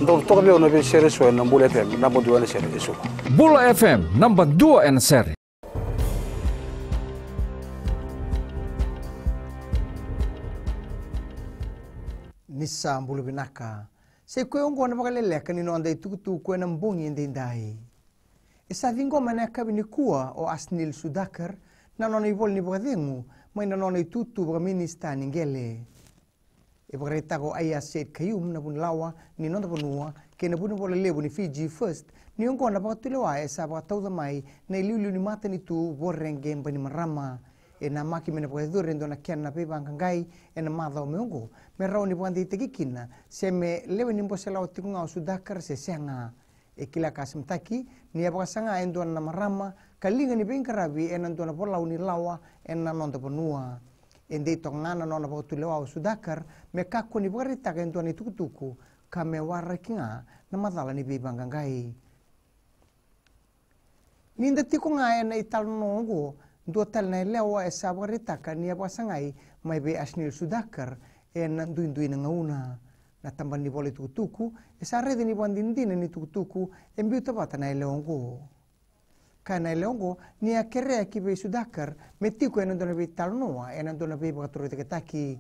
Untuk toka beo nabi seri so na Bula FM number 2 na seri isu. Bula FM number 2 and seri. Nisa Bula binaka. Se koe ongo na makalele kanino andai tukutu koe na mbongi ndai. Isa vingo mana kabini kua o Asnil Sudakar na nona i voli ni bagadengu mai na nona i tutu baga minista ningele. E bagareta ko Aya Said Kayum na bun lawa ni nona punua ke na bun bola lebu ni Fiji First ni ongo na bagatulewa e sa bagatauda mai na iliuliu ni mata ni tu borrenge mbani marama e na maki mena bagadur ndo na kiana pe bangangai e na madha o meongo me rau ni bandi tegikina se me lewe ni mbosela o tikunga o Sudakar se senga e kila kasimtaki ni abasanga endo na marama kalinga ni bengkarabi e nanto na pola uni lawa e na nonda ponua ende tongana nona botulewa o Sudakar me kakko ni bagarita ka endo ni tukutuku ka me warra kinga na madala ni bibangangai ninda tikunga e na ital nongo ndo tal na lewa e sa bagarita ka ni abasanga mai be Asnil Sudakar e na duindui na ngauna na tamban ni bole tukutuku e sa rede ni bandindina ni tukutuku e mbiu tabata na eleongo kana eleongo ni a kerea ki be Sudakar metiko e nandona be talnoa e nandona be bakatoro te ketaki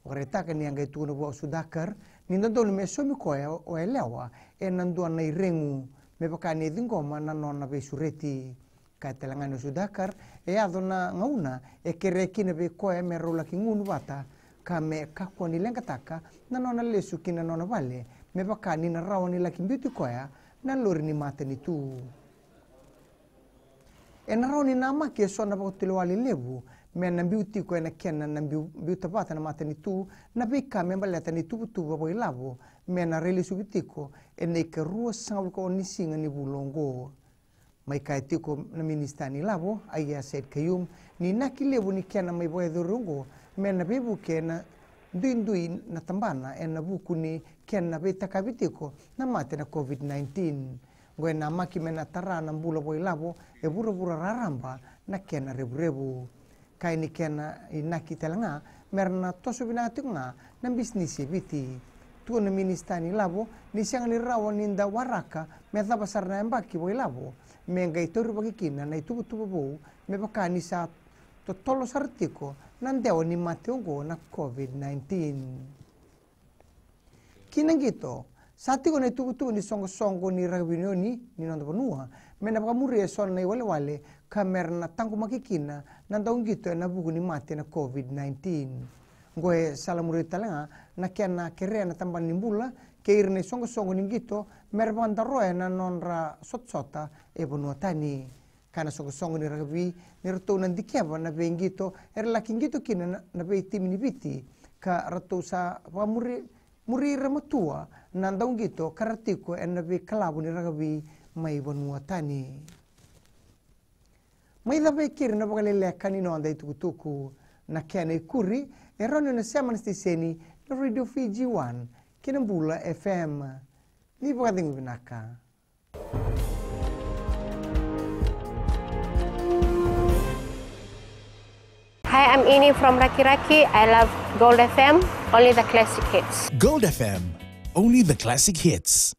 o retaka ni angai tukuna bo Sudakar ni nandona me somi koe o elewa e nandona i rengu me bakani dingoma na nona be sureti ka telangano Sudakar e adona ngauna e kerea kina be koe me rola ki ngunu bata ka me kakwa ni lengataka na nona lesu kina nona vale me baka ni na rawa ni laki mbiuti koea na lori ni mata ni tu e na rawa ni nama ke so na bakotilo wali lebu me na mbiuti koea na kena na mbiuta bata na mata ni tu na bika me baleta ni tubu boi labo me na reli subitiko e ne ke rua sangal ko ni singa ni bulongo mai kai tiko na minista ni labo Aya Said Kayum ni naki lebu ni kena mai boe durungo me na bebu ke na duindui na tambana e na buku ni ken na beta kabitiko na mate na COVID-19 goe na maki me na tara na mbula boi labo e bura raramba na ken na rebu kai ni ken na inaki telanga merna tosu binatiku nga na bisnisi biti tu na minista ni labo ni siang ni rawa ninda waraka me tabasar na embaki boi labo me ngai toru bagikina na itu bo me bakani sa totolo sartiko nandewa ni mateongo na COVID-19. Kinang gito, sati ko na tukutu ni songo ni rabinioni ni nanda panua, mena pakamuri e son na iwale kamer na tangko makikina nandaong gito na buku ni mate na COVID-19. Ngoe salamuri talanga na kaya na kerea na tamban nimbula keir na songo ni gito merbandaroe na nonra sotsota e bonua tani. Kana songo ni ragabi ni rato nandikeba na bengito laking gito kina na be tim ni biti ka rato sa muri ramatua nandaung gito karatiko na be kalabu ni ragabi mai banua tani mai da be kir na bagalele kanino andai tukutuku na kene kuri ronyo na seman stiseni na Radio Fiji 1 kina Bula FM ni bagadingu binaka. Hi, I'm Ini from Raki Raki. I love Gold FM, only the classic hits. Gold FM, only the classic hits.